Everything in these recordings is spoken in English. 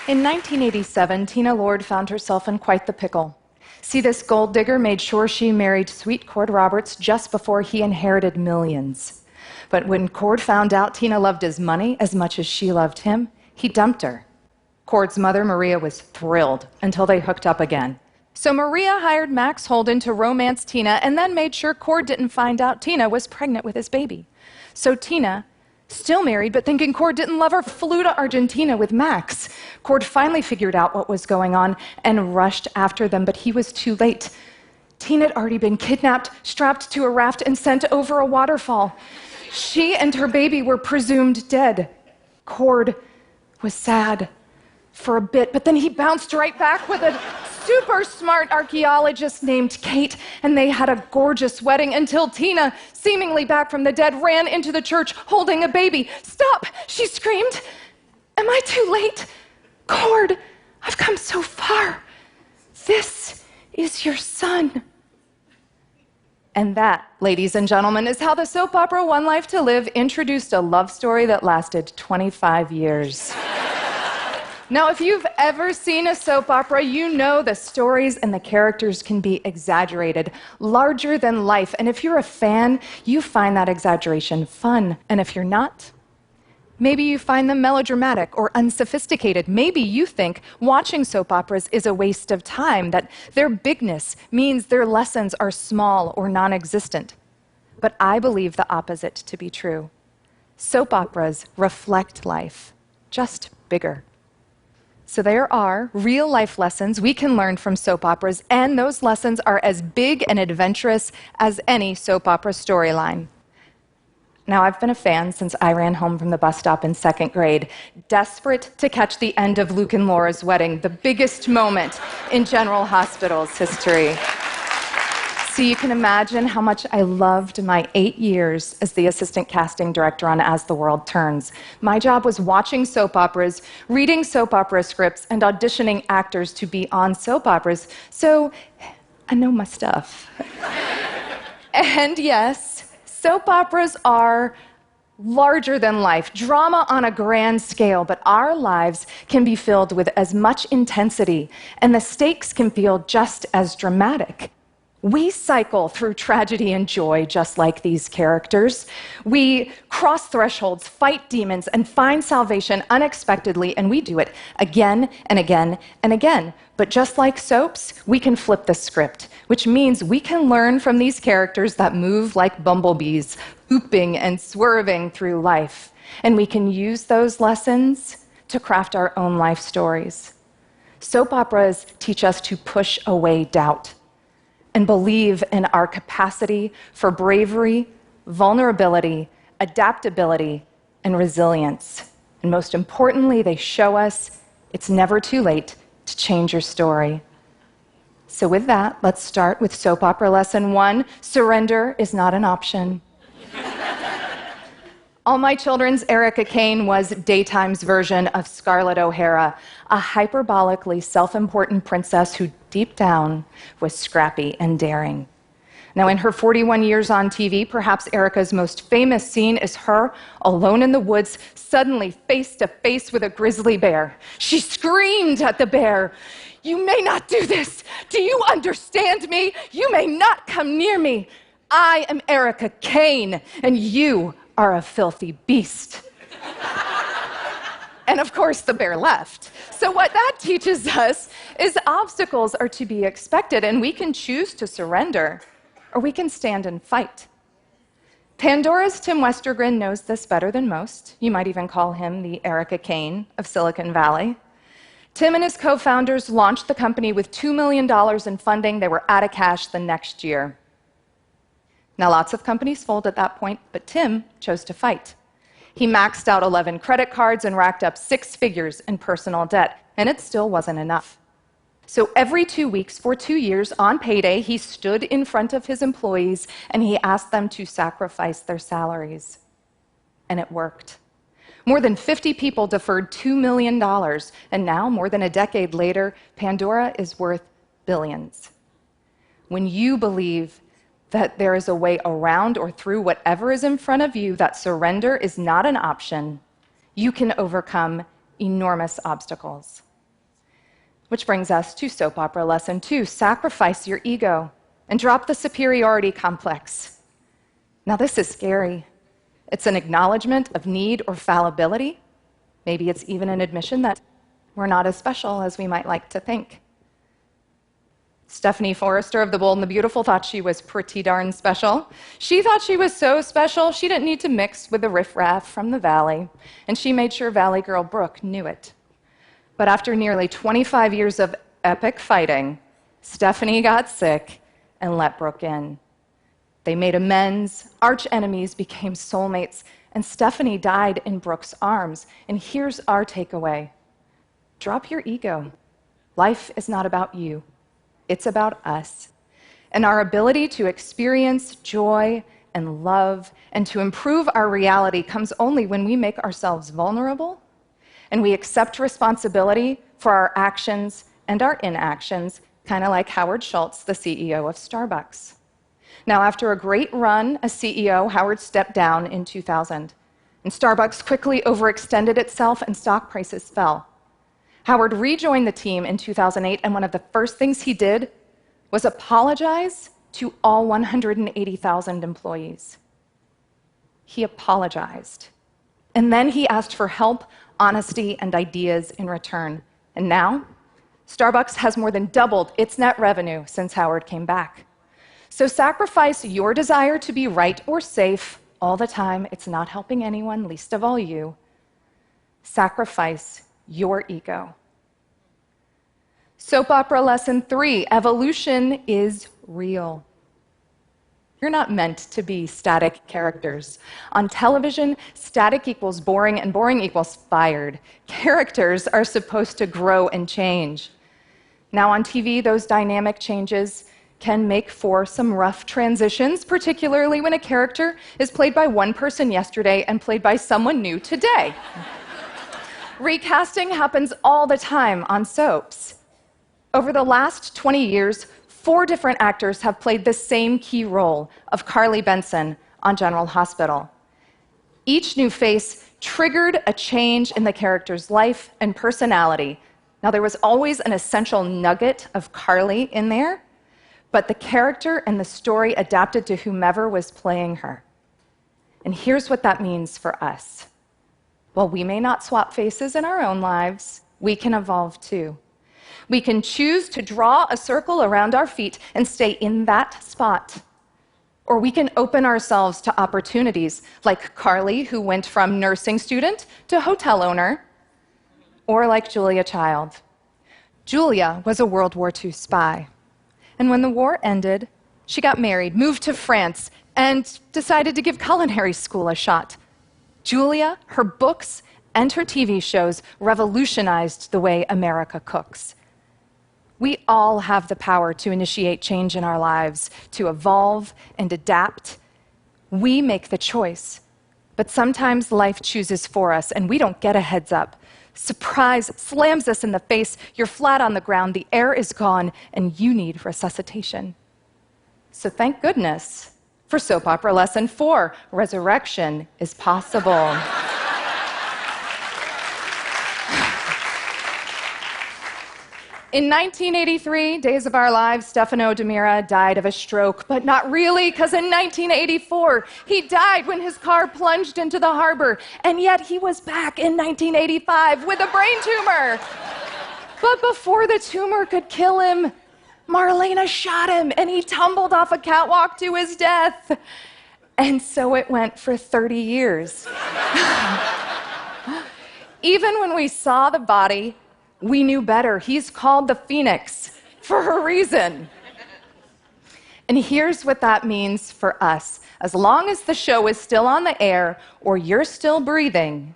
In 1987, Tina Lord found herself in quite the pickle. See, this gold digger made sure she married sweet Cord Roberts just before he inherited millions. But when Cord found out Tina loved his money as much as she loved him, he dumped her. Cord's mother, Maria, was thrilled until they hooked up again. So Maria hired Max Holden to romance Tina and then made sure Cord didn't find out Tina was pregnant with his baby. So Tina, still married, but thinking Cord didn't love her, flew to Argentina with Max. Cord finally figured out what was going on and rushed after them, but he was too late. Tina had already been kidnapped, strapped to a raft, and sent over a waterfall. She and her baby were presumed dead. Cord was sad for a bit, but then he bounced right back with a super smart archaeologist named Kate, and they had a gorgeous wedding until Tina, seemingly back from the dead, ran into the church holding a baby. "Stop!" she screamed. "Am I too late? Cord, I've come so far. This is your son." And that, ladies and gentlemen, is how the soap opera One Life to Live introduced a love story that lasted 25 years. Now, if you've ever seen a soap opera, you know the stories and the characters can be exaggerated, larger than life. And if you're a fan, you find that exaggeration fun. And if you're not, maybe you find them melodramatic or unsophisticated. Maybe you think watching soap operas is a waste of time, that their bigness means their lessons are small or non-existent. But I believe the opposite to be true. Soap operas reflect life, just bigger. So there are real-life lessons we can learn from soap operas, and those lessons are as big and adventurous as any soap opera storyline. Now, I've been a fan since I ran home from the bus stop in second grade, desperate to catch the end of Luke and Laura's wedding, the biggest moment in General Hospital's history. So you can imagine how much I loved my 8 years as the assistant casting director on As the World Turns. My job was watching soap operas, reading soap opera scripts, and auditioning actors to be on soap operas. So I know my stuff. And yes, soap operas are larger than life, drama on a grand scale, but our lives can be filled with as much intensity, and the stakes can feel just as dramatic. We cycle through tragedy and joy just like these characters. We cross thresholds, fight demons, and find salvation unexpectedly, and we do it again and again and again. But just like soaps, we can flip the script, which means we can learn from these characters that move like bumblebees, looping and swerving through life. And we can use those lessons to craft our own life stories. Soap operas teach us to push away doubt and believe in our capacity for bravery, vulnerability, adaptability, and resilience. And most importantly, they show us it's never too late to change your story. So with that, let's start with soap opera lesson 1. Surrender is not an option. All My Children's Erica Kane was Daytime's version of Scarlett O'Hara, a hyperbolically self-important princess who deep down was scrappy and daring. Now, in her 41 years on TV, perhaps Erica's most famous scene is her alone in the woods, suddenly face to face with a grizzly bear. She screamed at the bear, "You may not do this! Do you understand me? You may not come near me! I am Erica Kane, and you are a filthy beast." And of course, the bear left. So what that teaches us is obstacles are to be expected, and we can choose to surrender, or we can stand and fight. Pandora's Tim Westergren knows this better than most. You might even call him the Erica Kane of Silicon Valley. Tim and his co-founders launched the company with $2 million in funding. They were out of cash the next year. Now, lots of companies fold at that point, but Tim chose to fight. He maxed out 11 credit cards and racked up 6 figures in personal debt, and it still wasn't enough. So every 2 weeks for 2 years, on payday, he stood in front of his employees and he asked them to sacrifice their salaries. And it worked. More than 50 people deferred $2 million, and now, more than a decade later, Pandora is worth billions. When you believe that there is a way around or through whatever is in front of you, that surrender is not an option, you can overcome enormous obstacles. Which brings us to soap opera lesson 2, sacrifice your ego and drop the superiority complex. Now, this is scary. It's an acknowledgement of need or fallibility. Maybe it's even an admission that we're not as special as we might like to think. Stephanie Forrester of The Bold and the Beautiful thought she was pretty darn special. She thought she was so special she didn't need to mix with the riffraff from the Valley, and she made sure Valley girl Brooke knew it. But after nearly 25 years of epic fighting, Stephanie got sick and let Brooke in. They made amends, arch enemies became soulmates, and Stephanie died in Brooke's arms. And here's our takeaway. Drop your ego. Life is not about you. It's about us. And our ability to experience joy and love and to improve our reality comes only when we make ourselves vulnerable and we accept responsibility for our actions and our inactions, kind of like Howard Schultz, the CEO of Starbucks. Now, after a great run as CEO, Howard stepped down in 2000, and Starbucks quickly overextended itself and stock prices fell. Howard rejoined the team in 2008, and one of the first things he did was apologize to all 180,000 employees. He apologized. And then he asked for help, honesty, and ideas in return. And now, Starbucks has more than doubled its net revenue since Howard came back. So sacrifice your desire to be right or safe all the time. It's not helping anyone, least of all you. Sacrifice your ego. Soap opera lesson 3, evolution is real. You're not meant to be static characters. On television, static equals boring and boring equals fired. Characters are supposed to grow and change. Now on TV, those dynamic changes can make for some rough transitions, particularly when a character is played by one person yesterday and played by someone new today. Recasting happens all the time on soaps. Over the last 20 years, 4 different actors have played the same key role of Carly Benson on General Hospital. Each new face triggered a change in the character's life and personality. Now, there was always an essential nugget of Carly in there, but the character and the story adapted to whomever was playing her. And here's what that means for us. While we may not swap faces in our own lives, we can evolve too. We can choose to draw a circle around our feet and stay in that spot. Or we can open ourselves to opportunities, like Carly, who went from nursing student to hotel owner, or like Julia Child. Julia was a World War II spy. And when the war ended, she got married, moved to France, and decided to give culinary school a shot. Julia, her books, and her TV shows revolutionized the way America cooks. We all have the power to initiate change in our lives, to evolve and adapt. We make the choice. But sometimes life chooses for us, and we don't get a heads up. Surprise slams us in the face, you're flat on the ground, the air is gone, and you need resuscitation. So thank goodness for soap opera lesson 4, resurrection is possible. In 1983, Days of Our Lives, Stefano DiMera died of a stroke, but not really, because in 1984, he died when his car plunged into the harbor, and yet he was back in 1985 with a brain tumor. But before the tumor could kill him, Marlena shot him, and he tumbled off a catwalk to his death. And so it went for 30 years. Even when we saw the body, we knew better. He's called the Phoenix for a reason. And here's what that means for us. As long as the show is still on the air or you're still breathing,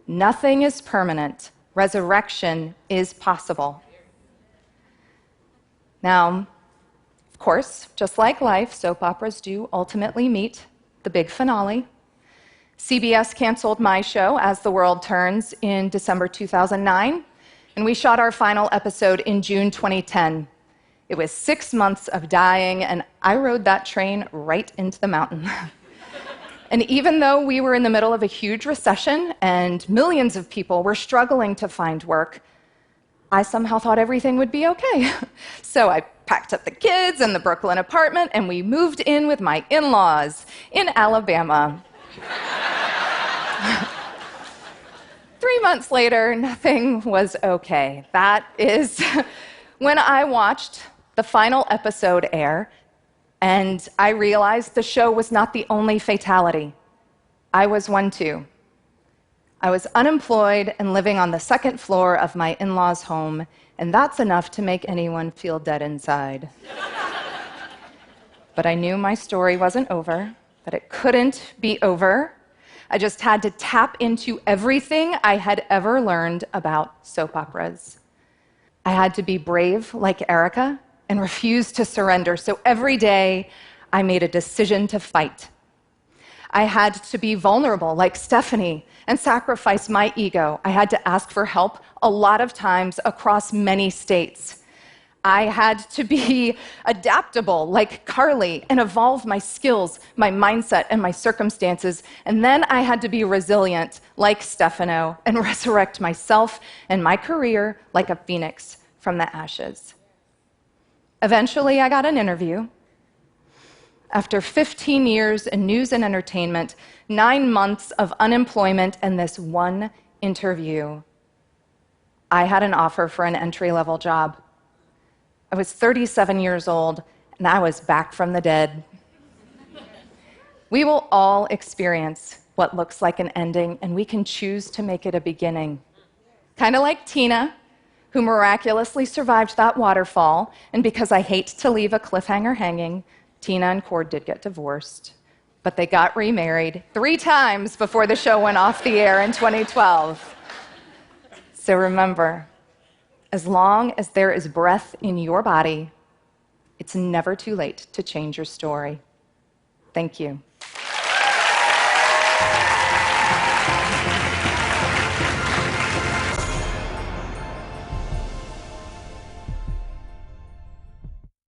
nothing is permanent. Resurrection is possible. Now, of course, just like life, soap operas do ultimately meet the big finale. CBS canceled my show, As the World Turns, in December 2009. And we shot our final episode in June 2010. It was 6 months of dying, and I rode that train right into the mountain. And even though we were in the middle of a huge recession and millions of people were struggling to find work, I somehow thought everything would be okay. So I packed up the kids and the Brooklyn apartment, and we moved in with my in-laws in Alabama. 3 months later, nothing was okay. That is when I watched the final episode air, and I realized the show was not the only fatality. I was one too. I was unemployed and living on the second floor of my in-laws' home, and that's enough to make anyone feel dead inside. But I knew my story wasn't over, that it couldn't be over. I just had to tap into everything I had ever learned about soap operas. I had to be brave like Erica and refuse to surrender. So every day, I made a decision to fight. I had to be vulnerable like Stephanie and sacrifice my ego. I had to ask for help a lot of times across many states. I had to be adaptable like Carly and evolve my skills, my mindset, and my circumstances. And then I had to be resilient like Stefano and resurrect myself and my career like a phoenix from the ashes. Eventually, I got an interview. After 15 years in news and entertainment, 9 months of unemployment, and this one interview, I had an offer for an entry-level job. I was 37 years old, and I was back from the dead. We will all experience what looks like an ending, and we can choose to make it a beginning. Kind of like Tina, who miraculously survived that waterfall, and because I hate to leave a cliffhanger hanging, Tina and Cord did get divorced, but they got remarried 3 times before the show went off the air in 2012. So remember, as long as there is breath in your body, it's never too late to change your story. Thank you.